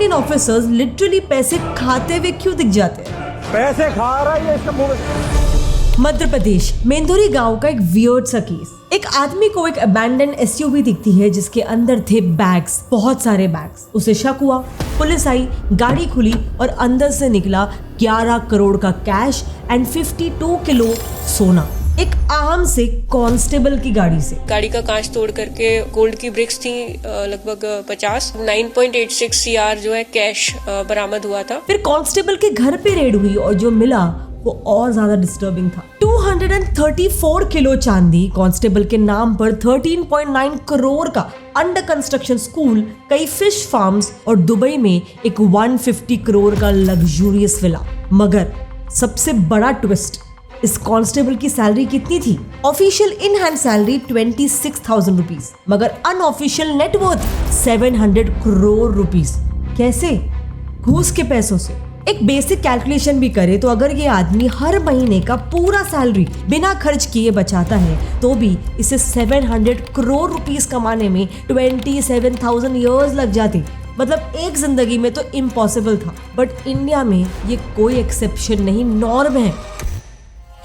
Indian officers literally पैसे खाते हुए क्यों दिख जाते हैं? पैसे खा रहा है ये इसका मुंह में। मध्य प्रदेश मेंदुरी गांव का एक वियर्ड सा केस। एक आदमी को एक अबैंडन एसयूवी दिखती है जिसके अंदर थे बैग्स, बहुत सारे बैग्स। उसे शक हुआ, पुलिस आई, गाड़ी खुली और अंदर से निकला 11 करोड़ का कैश एंड 52 किलो सोना। एक आम से कांस्टेबल की गाड़ी से गाड़ी का कांच तोड़ करके गोल्ड की ब्रिक्स थी लगभग 50, 9.86 CR जो है कैश बरामद हुआ था। फिर कांस्टेबल के घर पे रेड हुई और जो मिला वो और ज्यादा डिस्टर्बिंग था। 234 किलो चांदी, कांस्टेबल के नाम पर 13.9 करोड़ का अंडर कंस्ट्रक्शन स्कूल, कई फिश फार्म्स और दुबई में एक 150 करोड़ का लग्जूरियस विला। मगर सबसे बड़ा ट्विस्ट, इस कांस्टेबल की सैलरी कितनी थी? Official in hand salary 26,000 rupees, मगर अनऑफिशियल नेटवर्थ 700 करोड़ रुपीज। कैसे? घूस के पैसों से। एक बेसिक कैलकुलेशन भी करे तो अगर ये आदमी हर महीने का पूरा सैलरी बिना खर्च किए बचाता है तो भी इसे 700 करोड़ रुपीस कमाने में 27,000 ईयर्स लग जाते। मतलब एक जिंदगी में तो इम्पॉसिबल था। बट इंडिया में ये कोई एक्सेप्शन नहीं, नॉर्म है।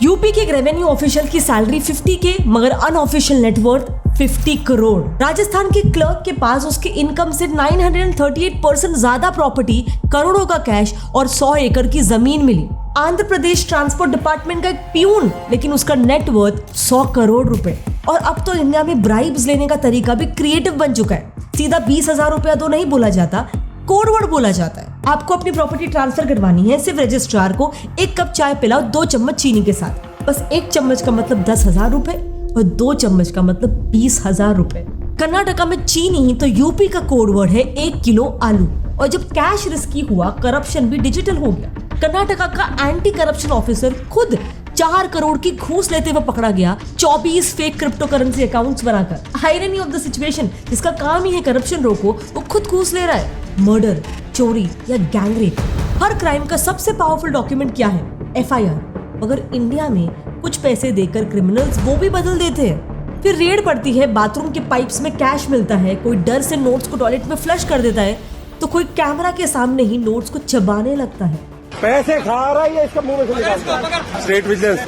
यूपी के एक रेवेन्यू ऑफिशियल की सैलरी 50K, मगर अनऑफिशियल नेटवर्थ 50 करोड़। राजस्थान के क्लर्क के पास उसके इनकम से 938% ज्यादा प्रॉपर्टी, करोड़ों का कैश और 100 एकड़ की जमीन मिली। आंध्र प्रदेश ट्रांसपोर्ट डिपार्टमेंट का एक पियून, लेकिन उसका नेटवर्थ 100 करोड़ रुपए। और अब तो इंडिया में ब्राइब्स लेने का तरीका भी क्रिएटिव बन चुका है। सीधा 20,000 रुपया तो नहीं बोला जाता, कोड वर्ड बोला जाता है। आपको अपनी प्रॉपर्टी ट्रांसफर करवानी है, सिर्फ रजिस्ट्रार को 1 कप चाय पिलाओ 2 चम्मच चीनी के साथ। बस 1 चम्मच का मतलब 10,000 रुपए और 2 चम्मच का मतलब 20,000 रुपए। कर्नाटका में चीनी तो यूपी का कोड वर्ड है 1 किलो आलू। और जब कैश रिस्की हुआ, करप्शन भी डिजिटल हो गया। कर्नाटका का एंटी करप्शन ऑफिसर खुद 4 करोड़ की घूस लेते हुए पकड़ा गया, 24 फेक क्रिप्टो करेंसी अकाउंट्स बनाकर। आयरनी ऑफ द सिचुएशन, जिसका काम ही है करप्शन रोको, वो खुद घूस ले रहा है। मर्डर, चोरी या गैंगरेप, हर क्राइम का सबसे पावरफुल डॉक्यूमेंट क्या है? FIR। मगर इंडिया में कुछ पैसे देकर क्रिमिनल्स वो भी बदल देते हैं। फिर रेड पड़ती है, बाथरूम के पाइप्स में कैश मिलता है, कोई डर से नोट्स को टॉयलेट में फ्लश कर देता है, तो कोई कैमरा के सामने ही नोट्स को चबाने लगता है। पैसे खा रहा है ये इसका मुंह में से निकालता। स्टेट विजिलेंस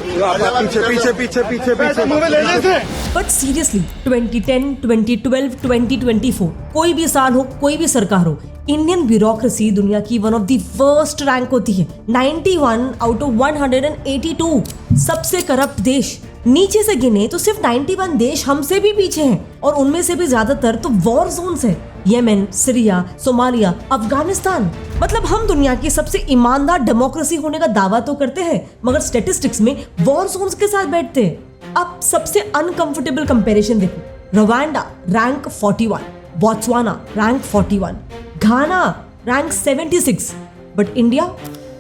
पीछे मुंह में लेने से। बट सीरियसली 2010, 2012, 2024 कोई भी साल हो, कोई भी सरकार हो, इंडियन ब्यूरोक्रेसी दुनिया की one of the worst rank होती है। 91 आउट ऑफ 182 सबसे करप्ट देश। नीचे से गिने तो सिर्फ 91 देश हमसे भी पीछे हैं और उनमें से भी ज्यादातर तो वॉर जोन्स है। Yemen, Syria, Somalia, Afghanistan. मतलब हम दुनिया की सबसे ईमानदार डेमोक्रेसी होने का दावा तो करते हैं, मगर स्टैटिस्टिक्स में वॉर जोन्स के साथ बैठते हैं। अब सबसे अनकंफर्टेबल कंपैरिजन देखो। Rwanda rank 41, Botswana rank 41, Ghana rank 76, but India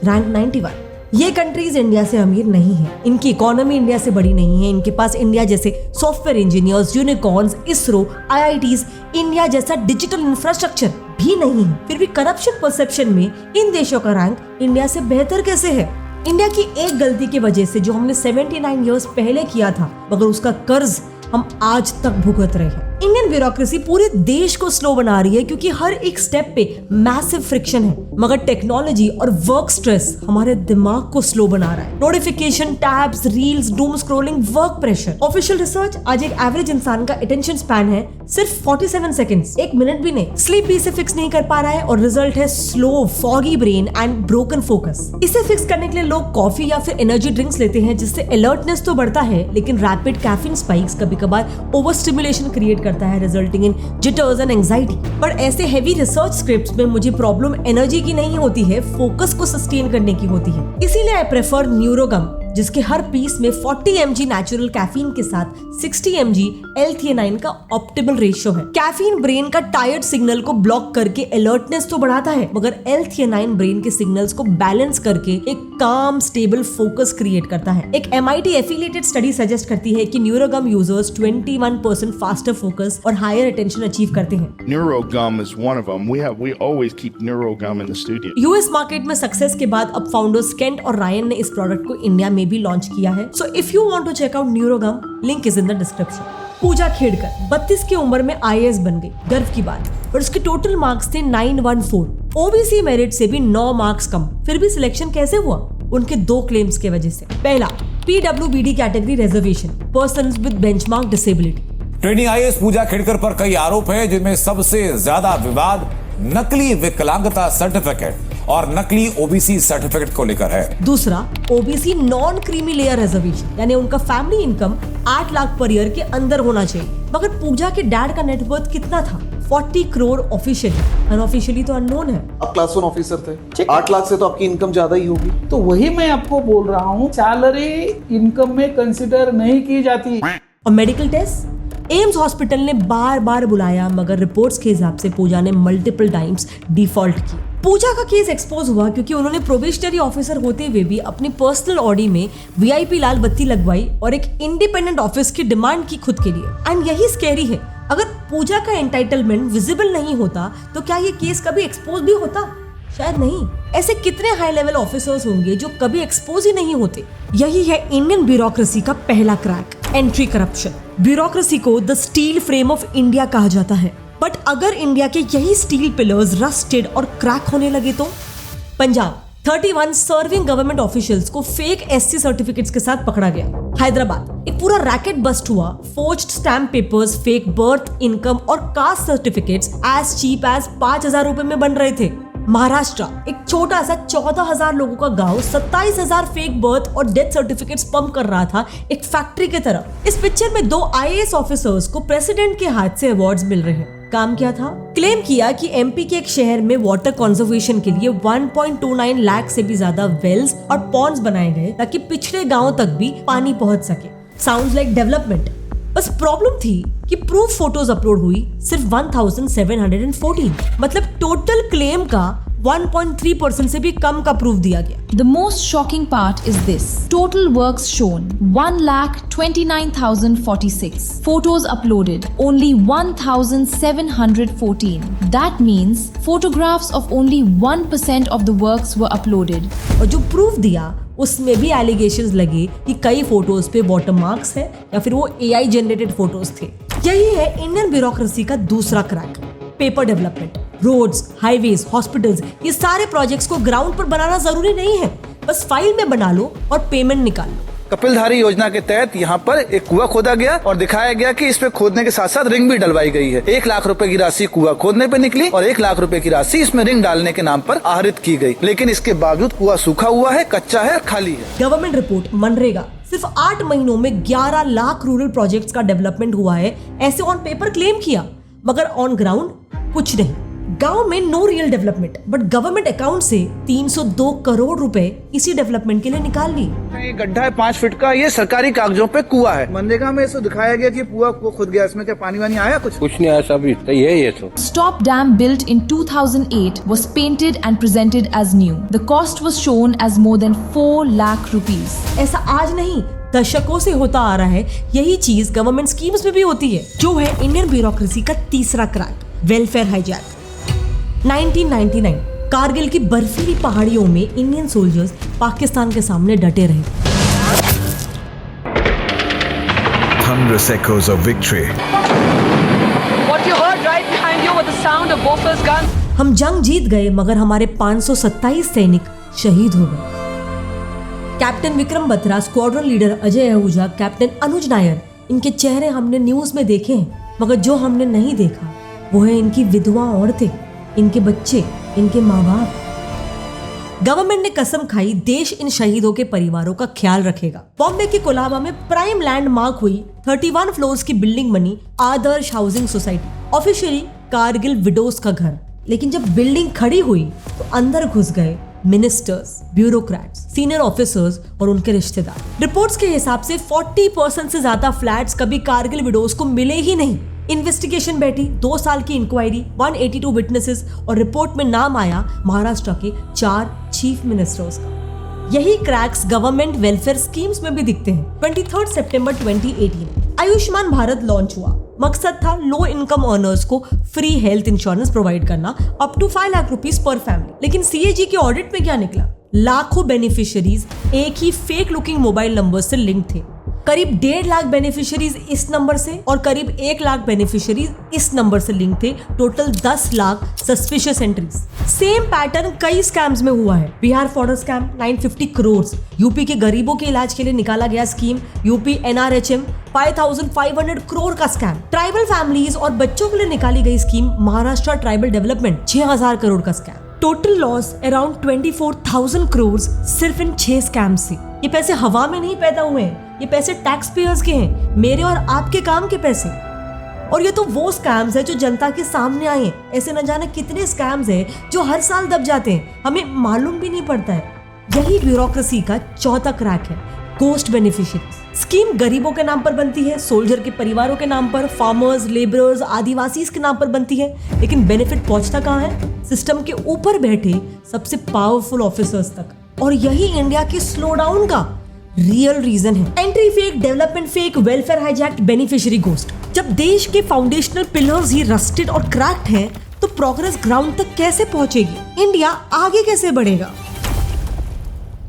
rank 91। ये कंट्रीज इंडिया से अमीर नहीं है, इनकी इकोनॉमी इंडिया से बड़ी नहीं है, इनके पास इंडिया जैसे software engineers, unicorns, ISRO, IITs, India जैसा डिजिटल इंफ्रास्ट्रक्चर भी नहीं है। फिर भी करप्शन परसेप्शन में इन देशों का रैंक इंडिया से बेहतर कैसे है? इंडिया की एक गलती की वजह से जो हमने 79 इयर्स पहले किया था, मगर उसका कर्ज हम आज तक भुगत रहे हैं। इंडियन ब्यूरोक्रेसी पूरे देश को स्लो बना रही है क्योंकि हर एक स्टेप पे मैसिव फ्रिक्शन है, मगर टेक्नोलॉजी और वर्क स्ट्रेस हमारे दिमाग को स्लो बना रहा है। Notification, tabs, reels, doom scrolling, work pressure. Official research, आज एक एवरेज इंसान का अटेंशन स्पैन है सिर्फ 47 सेकंड्स, 1 मिनट भी नहीं। स्लीप भी इसे फिक्स नहीं कर पा रहा है और रिजल्ट है slow, foggy brain and broken focus. इसे फिक्स करने के लिए लोग कॉफी या फिर एनर्जी ड्रिंक्स लेते हैं, जिससे अलर्टनेस तो बढ़ता है, लेकिन रैपिड कैफीन स्पाइक्स कभी कभार ओवर स्टिमुलेशन क्रिएट करता है, resulting in jitters and anxiety. पर ऐसे हेवी रिसर्च स्क्रिप्ट्स में मुझे प्रॉब्लम एनर्जी की नहीं होती है, फोकस को सस्टेन करने की होती है। इसीलिए आई प्रेफर न्यूरोगम, जिसके हर पीस में 40 mg नेचुरल कैफीन के साथ 60 mg L-theanine का ऑप्टिमल रेशियो है। कैफीन ब्रेन का टायर्ड सिग्नल को ब्लॉक करके अलर्टनेस तो बढ़ाता है, मगर L-theanine ब्रेन के सिग्नल्स को बैलेंस करके एक काम स्टेबल फोकस क्रिएट करता है। एक MIT एफिलिएटेड स्टडी सजेस्ट करती है कि न्यूरोगम यूजर्स 21% फास्टर फोकस और हायर अटेंशन अचीव करते हैं। Neurogum is one of them. We always keep Neurogum in the studio. US market में सक्सेस के बाद अब फाउंडर्स केंट और रायन ने इस प्रोडक्ट को इंडिया में भी लॉन्च किया है। So if you want to check out Neurogum, link is in the description. Pooja Khedkar 32 की उम्र में IAS बन गई, गर्व की बात। पर उसके टोटल मार्क्स थे 914 ओबीसी मेरिट से भी 9 मार्क्स कम, फिर भी सिलेक्शन कैसे हुआ? उनके 2 क्लेम्स की वजह से। पहला, पीडब्ल्यूबीडी category reservation, persons with benchmark disability. Training IAS Pooja Khedkar पर कई आरोप है, जिनमें सबसे ज्यादा विवाद नकली विकलांगता सर्टिफिकेट और नकली ओबीसी सर्टिफिकेट को लेकर है। दूसरा, OBC non creamy layer reservation, यानी उनका family income 8 lakh per year के अंदर होना चाहिए। मगर पूजा के डैड का नेटवर्थ कितना था? 40 करोड़ ऑफिशियली, अनऑफिशियली तो अननोन है। आप क्लास 1 ऑफिसर थे, 8 लाख से तो आपकी इनकम ज्यादा ही होगी। तो वही मैं आपको बोल रहा हूँ, सैलरी इनकम में कंसिडर नहीं की जाती। और मेडिकल टेस्ट, एम्स हॉस्पिटल ने बार बार बुलाया, मगर रिपोर्ट्स के हिसाब से पूजा ने मल्टीपल टाइम्स डिफॉल्ट की। पूजा का केस एक्सपोज हुआ क्योंकि उन्होंने प्रोबेशनरी ऑफिसर होते हुए भी अपनी पर्सनल ऑडी में वीआईपी लाल बत्ती लगवाई और एक इंडिपेंडेंट ऑफिस की डिमांड की खुद के लिए। एंड यही स्कैरी है, अगर पूजा का एंटाइटलमेंट विजिबल नहीं होता तो क्या ये केस कभी एक्सपोज भी होता? शायद नहीं। ऐसे कितने हाई लेवल ऑफिसर्स होंगे जो कभी एक्सपोज ही नहीं होते। यही है इंडियन ब्यूरोक्रेसी का पहला क्रैक, एंट्री करप्शन। ब्यूरोक्रेसी को the steel frame of India कहा जाता है, बट अगर इंडिया के यही स्टील पिलर्स रस्टेड और क्रैक होने लगे तो? पंजाब 31 सर्विंग गवर्नमेंट ऑफिशियल्स को फेक एससी सर्टिफिकेट्स के साथ पकड़ा गया। हैदराबाद एक पूरा रैकेट बस्ट हुआ, forged stamp papers, fake birth, income और caste certificates as cheap as 5,000 रुपए में बन रहे थे। महाराष्ट्र एक छोटा सा 14,000 लोगों का गांव 27,000 फेक बर्थ और डेथ सर्टिफिकेट्स पंप कर रहा था एक फैक्ट्री की तरह। इस पिक्चर में 2 आईएएस ऑफिसर्स को प्रेसिडेंट के हाथ से अवार्ड्स मिल रहे हैं। काम क्या था? क्लेम किया कि एमपी के एक शहर में वाटर कंजर्वेशन के लिए 1.29 लाख से भी ज्यादा वेल्स और पॉन्ड्स बनाए गए ताकि पिछड़े गांवों तक भी पानी पहुंच सके। साउंड्स लाइक डेवलपमेंट, बस प्रॉब्लम थी कि प्रूफ फोटोज अपलोड हुई सिर्फ 1714, मतलब टोटल क्लेम का 1.3% से भी कम का प्रूफ दिया गया। The most shocking part is this. Total works shown 1,29,046. Photos uploaded only 1,714. That means photographs of only 1% of the works were uploaded. और जो प्रूफ दिया उसमें भी एलिगेशंस लगे कि कई फोटोज पे वाटरमार्क्स है या फिर वो एआई जनरेटेड फोटोज थे। यही है इंडियन ब्यूरोक्रेसी का दूसरा crack, paper development. Roads, highways, hospitals, ये सारे प्रोजेक्ट्स को ग्राउंड पर बनाना जरूरी नहीं है, बस फाइल में बना लो और पेमेंट निकाल लो। कपिलधारी योजना के तहत यहाँ पर एक कुआं खोदा गया और दिखाया गया कि इसमें खोदने के साथ साथ रिंग भी डलवाई गई है। 1 लाख रुपए की राशि कुआं खोदने पे निकली और 1 लाख रुपए की राशि इसमें रिंग डालने के नाम पर आहरित की गई, लेकिन इसके बावजूद कुआं सूखा हुआ है, कच्चा है, खाली है। गवर्नमेंट रिपोर्ट मनरेगा सिर्फ 8 महीनों में 11 लाख रूरल प्रोजेक्ट्स का डेवलपमेंट हुआ है, ऐसे ऑन पेपर क्लेम किया, मगर ऑन ग्राउंड कुछ नहीं। गांव में no real development, but government account से 302 करोड़ रुपए इसी डेवलपमेंट के लिए निकाल लिए। ये गड्ढा है 5 फीट का, ये सरकारी कागजों पे कुआं है। मनरेगा में इसको दिखाया गया कि कुआं खुद गया, इसमें क्या पानी वानी आया? कुछ नहीं आया, सब ये तो। Stop Dam built in 2008 was painted and presented as new. The cost was shown as more than 4 lakh rupees. ऐसा आज नहीं, दशकों से होता आ रहा है। यही चीज गवर्नमेंट स्कीम्स में भी होती है, जो है इंडियन ब्यूरोक्रेसी का तीसरा क्रैक, वेलफेयर हाईजैक। 1999 कारगिल की बर्फीली पहाड़ियों में इंडियन सोल्जर्स पाकिस्तान के सामने डटे रहे। Thunderous echoes of victory. What you heard right behind you was the sound of Bofors guns. हम जंग जीत गए, मगर हमारे 527 सैनिक शहीद हो गए। Captain Vikram Batra, squadron leader Ajay Ahuja, captain Anuj Nayar, इनके चेहरे हमने न्यूज में देखे हैं, मगर जो हमने नहीं देखा वो है इनकी विधवा औरतें, इनके बच्चे, इनके माँ बाप। गवर्नमेंट ने कसम खाई देश इन शहीदों के परिवारों का ख्याल रखेगा। बॉम्बे के कोलाबा में प्राइम लैंडमार्क हुई 31 फ्लोर्स की बिल्डिंग बनी Adarsh housing society, officially Kargil widows का घर। लेकिन जब बिल्डिंग खड़ी हुई तो अंदर घुस गए मिनिस्टर्स, ब्यूरोक्रेट्स, सीनियर ऑफिसर्स और उनके रिश्तेदार। रिपोर्ट्स के हिसाब से 40% से ज्यादा फ्लैट्स कभी कारगिल विडोज को मिले ही नहीं। इन्वेस्टिगेशन बैठी, 2 साल की इंक्वायरी, 182 विटनेसेस और रिपोर्ट में नाम आया महाराष्ट्र के 4 चीफ मिनिस्टर्स का। यही क्रैक्स गवर्नमेंट वेलफेयर स्कीम्स में भी दिखते हैं। 23 सितंबर 2018 आयुष्मान भारत लॉन्च हुआ। मकसद था लो इनकम अर्नर्स को फ्री हेल्थ इंश्योरेंस प्रोवाइड करना अप टू 5 लाख रुपीस पर फैमिली। लेकिन सीएजी के ऑडिट में क्या निकला? लाखों बेनिफिशियरीज एक ही फेक लुकिंग मोबाइल नंबर से लिंक थे। करीब 1.5 लाख बेनिफिशियरीज इस नंबर से और करीब 1 लाख बेनिफिशियरीज इस नंबर से लिंक थे। Total 10 lakh suspicious entries. Same pattern कई स्कैम्स में हुआ है। Bihar fodder scam 950 crore, UP के गरीबों के इलाज के लिए निकाला गया स्कीम यूपी NRHM 5500 करोड़ का स्कैम। ट्राइबल फैमिलीज और बच्चों के लिए निकाली गई scheme Maharashtra tribal development 6000 crore का scam. Total loss around 24,000 crore सिर्फ इन 6 स्कैम से। ये पैसे हवा में नहीं पैदा हुए हैं, ये पैसे टैक्स पेयर्स के हैं, मेरे और आपके काम के पैसे। और ये तो वो स्कैम्स है जो जनता के सामने आए हैं। ऐसे न जाने कितने स्कैम्स हैं जो हर साल दब जाते हैं, हमें मालूम भी नहीं पड़ता है। यही ब्यूरोक्रेसी का चौथा क्रैक है, गोस्ट बेनिफिशियरीज। स्कीम गरीबों के नाम पर बनती है, सोल्जर के परिवारों के नाम पर, फार्मर्स, लेबरर्स, आदिवासी के नाम पर बनती है, लेकिन बेनिफिट पहुंचता कहाँ है? सिस्टम के ऊपर बैठे सबसे पावरफुल ऑफिसर्स तक। और यही इंडिया के स्लो डाउन का रियल रीजन है। Entry fake, development fake, welfare hijacked, beneficiary ghost. जब देश के फाउंडेशनल पिलर्स ही रस्टेड और क्रैक्ड हैं, तो प्रोग्रेस ग्राउंड तक कैसे पहुंचेगी? इंडिया आगे कैसे बढ़ेगा?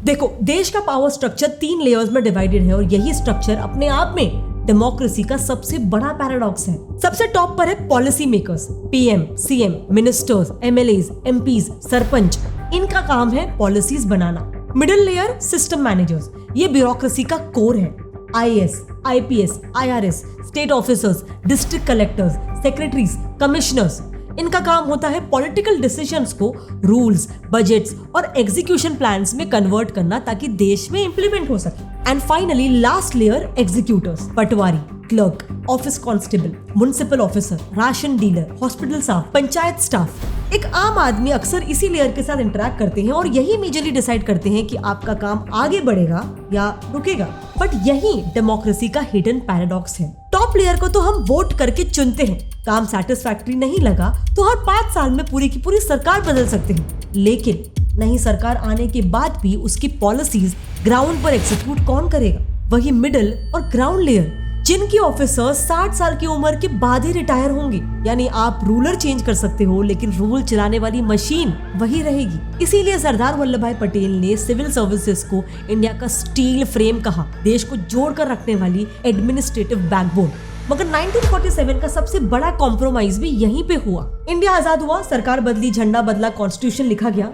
देखो, देश का पावर स्ट्रक्चर 3 लेयर्स में डिवाइडेड है और यही स्ट्रक्चर अपने आप में डेमोक्रेसी का सबसे बड़ा पैराडॉक्स है। सबसे टॉप पर है policy makers, PM, CM, ministers, MLAs, MPs, sarpanch. इनका काम है पॉलिसीज बनाना। मिडिल लेयर सिस्टम मैनेजर्स, ये ब्यूरोक्रेसी का कोर है। IAS, IPS, IRS, state officers, district collectors, secretaries, commissioners. इनका काम होता है पॉलिटिकल डिसीजंस को रूल्स, बजट्स और एग्जीक्यूशन प्लान्स में कन्वर्ट करना ताकि देश में इंप्लीमेंट हो सके। And finally last layer executors, patwari, clerk, office constable, municipal officer, ration dealer, hospital staff, panchayat staff. एक आम आदमी अक्सर इसी लेयर के साथ इंटरेक्ट करते हैं और यही मेजरली डिसाइड करते हैं कि आपका काम आगे बढ़ेगा या रुकेगा। बट यही डेमोक्रेसी का हिडन पैराडॉक्स है। टॉप लेयर को तो हम वोट करके चुनते हैं, काम सैटिस्फैक्टरी नहीं लगा तो हर 5 साल में पूरी की पूरी सरकार बदल सकते हैं। लेकिन नई सरकार आने के बाद भी उसकी पॉलिसीज ग्राउंड पर एग्जीक्यूट कौन करेगा? वही मिडिल और ग्राउंड लेयर, जिनके ऑफिसर्स 60 साल की उम्र के बाद ही रिटायर होंगे। यानी आप रूलर चेंज कर सकते हो लेकिन रूल चलाने वाली मशीन वही रहेगी। इसीलिए सरदार वल्लभ भाई पटेल ने सिविल सर्विसेज को इंडिया का स्टील फ्रेम कहा, देश को जोड़कर रखने वाली एडमिनिस्ट्रेटिव बैकबोन। मगर 1947 का सबसे बड़ा कॉम्प्रोमाइज भी यहीं पे हुआ। इंडिया आजाद हुआ, सरकार बदली, झंडा बदला, कॉन्स्टिट्यूशन लिखा गया,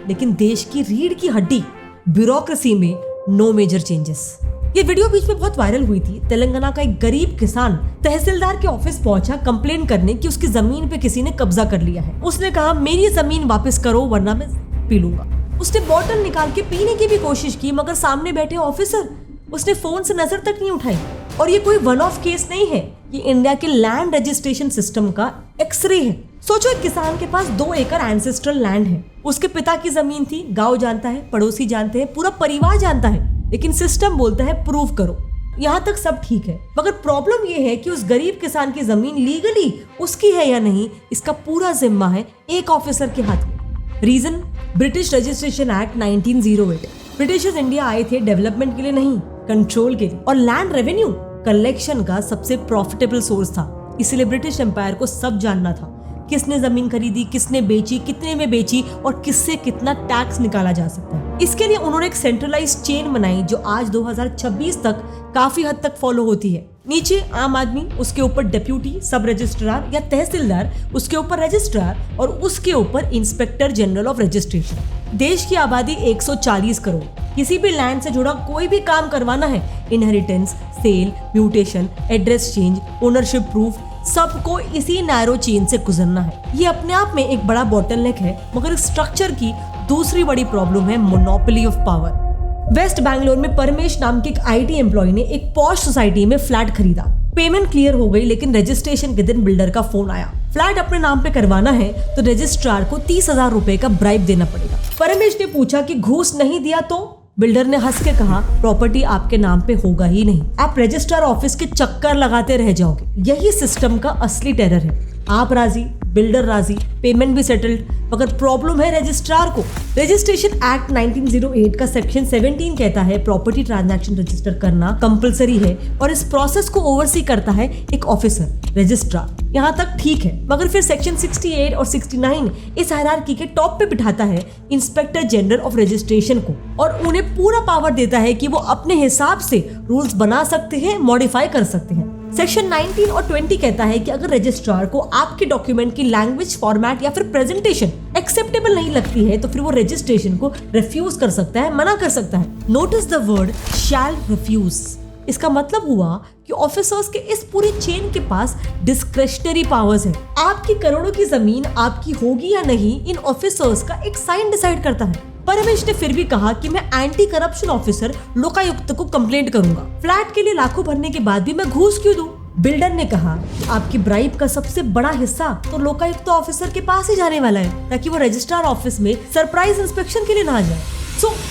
लेकिन देश की रीढ़ की हड्डी ब्यूरोक्रेसी में नो मेजर चेंजेस। ये वीडियो बीच में बहुत वायरल हुई थी। तेलंगाना का एक गरीब किसान तहसीलदार के ऑफिस पहुंचा कंप्लेन करने कि उसकी जमीन पे किसी ने कब्जा कर लिया है। उसने कहा मेरी जमीन वापस करो वरना मैं पी लूंगा। उसने बोतल निकाल के पीने की भी कोशिश की मगर सामने बैठे ऑफिसर, उसने फोन से नजर तक नहीं उठाई। और ये कोई वन ऑफ केस नहीं है, ये इंडिया के लैंड रजिस्ट्रेशन सिस्टम का एक्सरे है। सोचो एक किसान के पास 2 एकड़ एंसेस्ट्रल लैंड है, उसके पिता की जमीन थी, गांव जानता है, पड़ोसी जानते हैं, पूरा परिवार जानता है, लेकिन सिस्टम बोलता है प्रूव करो। यहाँ तक सब ठीक है, मगर प्रॉब्लम ये है कि उस गरीब किसान की जमीन लीगली उसकी है या नहीं, इसका पूरा जिम्मा है एक ऑफिसर के हाथ में। Reason, British registration act 1908। Britishers India आए थे डेवलपमेंट के लिए नहीं, कंट्रोल के लिए। और लैंड रेवेन्यू कलेक्शन का सबसे प्रॉफिटेबल सोर्स था, इसलिए ब्रिटिश एम्पायर को सब जानना था, किसने जमीन खरीदी, किसने बेची, कितने में बेची और किससे कितना टैक्स निकाला जा सकता है। इसके लिए उन्होंने एक सेंट्रलाइज्ड चेन बनाई जो आज 2026 तक काफी हद तक फॉलो होती है। नीचे आम आदमी, उसके ऊपर डेप्यूटी, सब रजिस्ट्रार या तहसीलदार, उसके ऊपर रजिस्ट्रार और उसके ऊपर इंस्पेक्टर जनरल ऑफ रजिस्ट्रेशन। देश की आबादी 140 करोड़। किसी भी लैंड से जुड़ा कोई भी काम करवाना है, inheritance, sale, mutation, address change, ownership proof, सबको इसी नैरो चेन से गुजरना है। ये अपने आप में एक बड़ा बॉटलनेक है, मगर इस स्ट्रक्चर की दूसरी बड़ी प्रॉब्लम है monopoly of power. West Bangalore में परमेश नाम के एक IT एम्प्लॉय ने एक पॉश सोसाइटी में फ्लैट खरीदा। पेमेंट क्लियर हो गई, लेकिन रजिस्ट्रेशन के दिन बिल्डर का फोन आया, फ्लैट अपने नाम पे करवाना है तो रजिस्ट्रार को 30,000 रुपए का ब्राइब देना पड़ेगा। परमेश ने पूछा कि घूस नहीं दिया तो? बिल्डर ने हंस के कहा प्रॉपर्टी आपके नाम पे होगा ही नहीं, आप रजिस्ट्रार ऑफिस के चक्कर लगाते रह जाओगे। यही सिस्टम का असली टेरर है। आप राजी, बिल्डर राजी, पेमेंट भी सेटल्ड, मगर प्रॉब्लम है रजिस्ट्रार को। रजिस्ट्रेशन एक्ट 1908 का सेक्शन 17 कहता है प्रॉपर्टी ट्रांजैक्शन रजिस्टर करना कंपलसरी है और इस प्रोसेस को ओवरसी करता है एक ऑफिसर, रजिस्ट्रार। यहाँ तक ठीक है, मगर फिर सेक्शन 68 और 69 इस हायरार्की के टॉप पे बिठाता है इंस्पेक्टर जनरल ऑफ रजिस्ट्रेशन को और उन्हें पूरा पावर देता है कि वो अपने हिसाब से रूल्स बना सकते हैं, मॉडिफाई कर सकते हैं। सेक्शन 19 और 20 कहता है कि अगर रजिस्ट्रार को आपके डॉक्यूमेंट की लैंग्वेज, फॉर्मेट या फिर प्रेजेंटेशन एक्सेप्टेबल नहीं लगती है तो फिर वो रजिस्ट्रेशन को रिफ्यूज कर सकता है, मना कर सकता है। Notice the word shall refuse. इसका मतलब हुआ कि ऑफिसर्स के इस पूरी चेन के पास डिस्क्रेशनरी पावर्स है। आपकी करोड़ों की जमीन आपकी होगी या नहीं, इन ऑफिसर्स का एक साइन डिसाइड करता है। परमेश ने फिर भी कहा कि मैं एंटी करप्शन ऑफिसर लोकायुक्त को कंप्लेंट करूंगा। फ्लैट के लिए लाखों भरने के बाद भी मैं घूस क्यों दूं? बिल्डर ने कहा कि आपकी ब्राइब का सबसे बड़ा हिस्सा तो लोकायुक्त ऑफिसर के पास ही जाने वाला है ताकि वो रजिस्ट्रार ऑफिस में सरप्राइज इंस्पेक्शन के लिए ना जाए।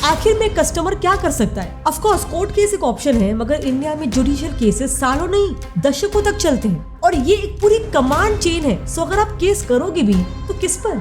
आखिर में कस्टमर क्या कर सकता है? ऑफ कोर्स कोर्ट केस एक ऑप्शन है, मगर इंडिया में जुडिशियल केसेस सालों नहीं दशकों तक चलते हैं और ये एक पूरी कमांड चेन है। सो अगर आप केस करोगे भी तो किस पर?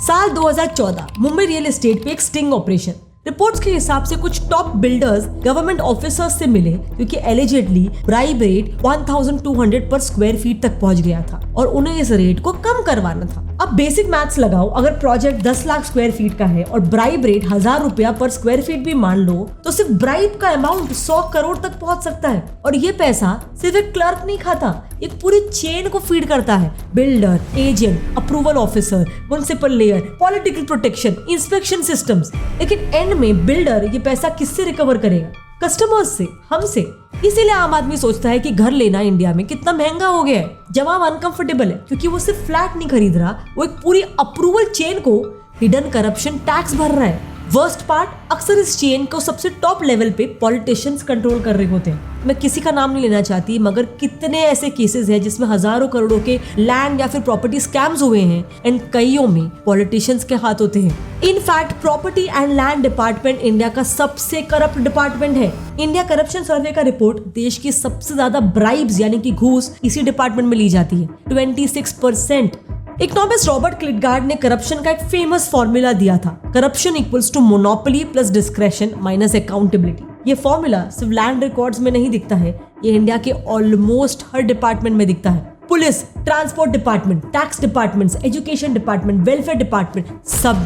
साल 2014 मुंबई रियल एस्टेट पे एक स्टिंग ऑपरेशन। रिपोर्ट्स के हिसाब से कुछ टॉप बिल्डर्स गवर्नमेंट ऑफिसर्स से मिले क्योंकि एलिजिडली ब्राइब रेट 1200 पर स्क्वायर फीट तक पहुंच गया था और उन्हें इस रेट को कम करवाना था। अब बेसिक मैथ्स लगाओ, अगर प्रोजेक्ट 10 लाख स्क्वायर फीट का है और ब्राइब रेट 1000 रुपया पर स्क्वायर फीट भी मान लो तो सिर्फ ब्राइब का अमाउंट 100 करोड़ तक पहुंच सकता है। और ये पैसा सिर्फ एक क्लर्क नहीं खाता, एक पूरी चेन को फीड करता है। Builder, agent, approval officer, municipal layer, political protection, inspection systems. लेकिन एंड में बिल्डर ये पैसा किससे रिकवर करेगा? कस्टमर्स से, हमसे। इसीलिए आम आदमी सोचता है कि घर लेना इंडिया में कितना महंगा हो गया है। जवाब अनकंफर्टेबल है क्योंकि वो सिर्फ फ्लैट नहीं खरीद रहा, वो एक पूरी अप्रूवल चेन को हिडन करप्शन टैक्स भर रहा है। वर्स्ट पार्ट, अक्सर इस चेन को सबसे टॉप लेवल पे पॉलिटिशियंस कंट्रोल कर रहे होते हैं। मैं किसी का नाम नहीं लेना चाहती, मगर कितने ऐसे केसेस हैं जिसमें हजारों करोड़ों के लैंड या फिर प्रॉपर्टी स्कैम्स हुए हैं एंड कईयों में पॉलिटिशियंस के हाथ होते हैं। In fact property and land department India का सबसे करप्ट डिपार्टमेंट है। इंडिया करप्शन सर्वे का रिपोर्ट देश की सबसे ज्यादा ब्राइब्स यानी कि घूस इसी डिपार्टमेंट में ली जाती है, 26%। इकोनॉमिस्ट रॉबर्ट क्लिटगार्ड ने करप्शन का एक फेमस फॉर्मूला दिया था, corruption equals to monopoly plus discretion minus accountability. ये फॉर्मूला सिर्फ लैंड रिकॉर्ड्स में नहीं दिखता है, ये इंडिया के ऑलमोस्ट हर डिपार्टमेंट में दिखता है। Police, transport department, tax department, education department, welfare department, सब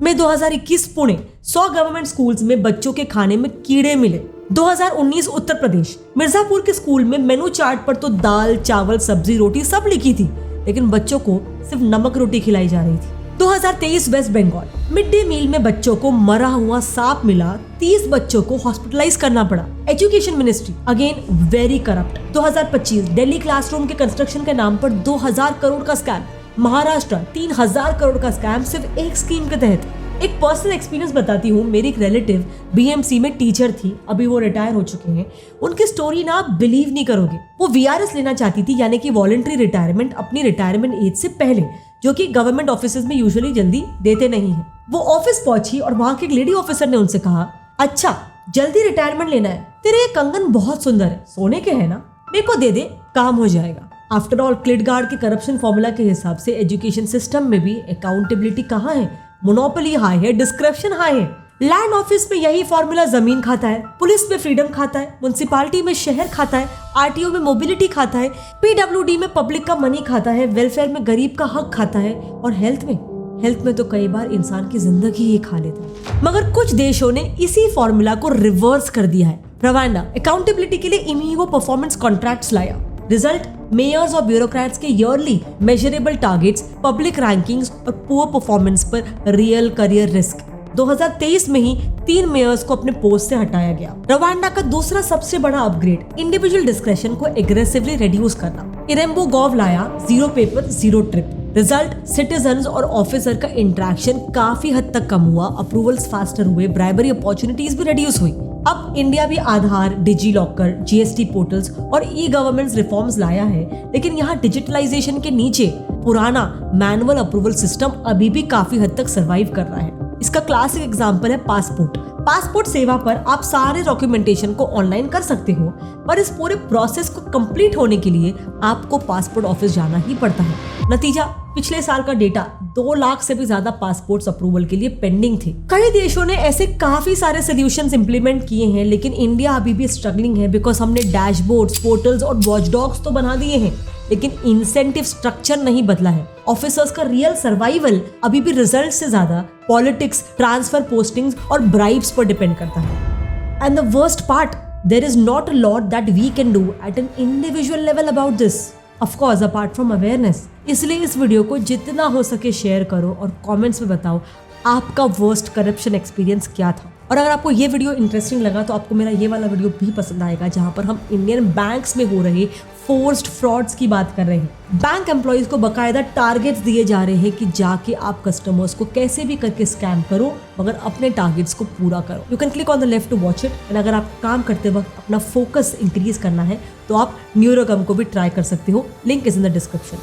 में 2021 पुणे 100 गवर्नमेंट स्कूल्स में बच्चों के खाने में कीड़े मिले। 2019 उत्तर प्रदेश मिर्जापुर के स्कूल में मेनू चार्ट पर तो दाल, चावल, सब्जी, रोटी सब लिखी थी, लेकिन बच्चों को सिर्फ नमक रोटी खिलाई जा रही थी। 2023 west Bengal mid day meal में बच्चों को मरा हुआ सांप मिला, 30 बच्चों को हॉस्पिटलाइज करना पड़ा। Education ministry again very corrupt. 2025 Delhi classroom के कंस्ट्रक्शन के नाम पर 2000 करोड़ का स्कैम। महाराष्ट्र 3000 करोड़ का स्कैम सिर्फ एक स्कीम के तहत। एक पर्सनल एक्सपीरियंस बताती हूँ। मेरी एक रिलेटिव बीएमसी में टीचर थी, अभी वो रिटायर हो चुके हैं। उनकी स्टोरी ना आप बिलीव नहीं करोगे। वो वीआरएस लेना चाहती थी, यानी कि वॉलंटरी रिटायरमेंट, अपनी रिटायरमेंट एज से पहले, जो कि गवर्नमेंट ऑफिसेज में यूजुअली जल्दी देते नहीं है। वो ऑफिस पहुंची और वहां के एक लेडी ऑफिसर ने उनसे कहा, अच्छा जल्दी रिटायरमेंट लेना है, तेरे ये कंगन बहुत सुंदर है, सोने के है ना, मेरे को दे दे, काम हो जाएगा। आफ्टर ऑल क्लिटगार्ड के करप्शन फॉर्मूला के हिसाब से एजुकेशन सिस्टम में भी अकाउंटेबिलिटी कहाँ है? मोनोपोली हाई है, डिस्क्रिप्शन हाई है। लैंड ऑफिस में यही फॉर्मूला जमीन खाता है, पुलिस में फ्रीडम खाता है, म्युनिसिपैलिटी में शहर खाता है, आरटीओ में मोबिलिटी खाता है, पीडब्ल्यूडी में पब्लिक का मनी खाता है, वेलफेयर में गरीब का हक खाता है और हेल्थ में तो कई बार इंसान की जिंदगी ही खा लेता है। मगर कुछ देशों ने इसी फॉर्मूला को रिवर्स कर दिया है। रवांडा अकाउंटेबिलिटी के लिए इमीगो परफॉर्मेंस कॉन्ट्रैक्ट्स लाया। रिजल्ट, मेयर्स और ब्यूरोक्रेट्स के yearly measurable targets, public rankings और पुअर परफॉर्मेंस पर रियल करियर रिस्क। 2023 में ही 3 मेयर्स को अपने पोस्ट से हटाया गया। रवांडा का दूसरा सबसे बड़ा अपग्रेड, इंडिविजुअल डिस्क्रेशन को एग्रेसिवली रिड्यूस करना। इरेम्बो गॉव लाया, 0 पेपर 0 ट्रिप। रिजल्ट, सिटीजन्स और ऑफिसर का इंटरेक्शन काफी हद तक कम हुआ, अप्रूवल्स फास्टर हुए, ब्राइबरी अपॉर्चुनिटीज भी रिड्यूस हुई। अब इंडिया भी आधार, डिजी लॉकर, जीएसटी पोर्टल्स और ई गवर्नेंस रिफॉर्म्स लाया है, लेकिन यहाँ डिजिटलाइजेशन के नीचे पुराना मैनुअल अप्रूवल सिस्टम अभी भी काफी हद तक सर्वाइव कर रहा है। इसका क्लासिक एग्जाम्पल है पासपोर्ट। पासपोर्ट सेवा पर आप सारे डॉक्यूमेंटेशन को ऑनलाइन कर सकते हो, पर इस पूरे प्रोसेस को कंप्लीट होने के लिए आपको पासपोर्ट ऑफिस जाना ही पड़ता है। नतीजा, पिछले साल का डेटा 2 लाख से भी ज्यादा पासपोर्ट्स अप्रूवल के लिए पेंडिंग थे। कई देशों ने ऐसे काफी सारे सोल्यूशंस इंप्लीमेंट किए हैं, लेकिन इंडिया अभी भी स्ट्रगलिंग है बिकॉज हमने डैशबोर्ड्स, पोर्टल्स और वॉचडॉग्स तो बना दिए हैं, लेकिन इंसेंटिव स्ट्रक्चर नहीं बदला है। ऑफिसर्स का रियल सर्वाइवल अभी भी रिजल्ट से ज्यादा पॉलिटिक्स, ट्रांसफर पोस्टिंग्स और ब्राइब्स पर डिपेंड करता है। And the worst part, there is not a lot that we can do at an individual level about this, of course apart from awareness. इसलिए इस वीडियो को जितना हो सके शेयर करो और कमेंट्स में बताओ आपका वर्स्ट करप्शन एक्सपीरियंस क्या था। और अगर आपको ये वीडियो इंटरेस्टिंग लगा तो आपको मेरा ये वाला वीडियो भी पसंद आएगा, जहां पर हम इंडियन बैंक्स में हो रहे फोर्स्ड फ्रॉड्स की बात कर रहे हैं। बैंक एम्प्लॉइज को बकायदा टारगेट्स दिए जा रहे हैं कि जाके आप कस्टमर्स को कैसे भी करके स्कैम करो, मगर अपने टारगेट्स को पूरा करो। You can click on the left to watch it. And अगर आप काम करते वक्त अपना फोकस इंक्रीज करना है तो आप न्यूरोगम को भी ट्राई कर सकते हो। Link is in the description.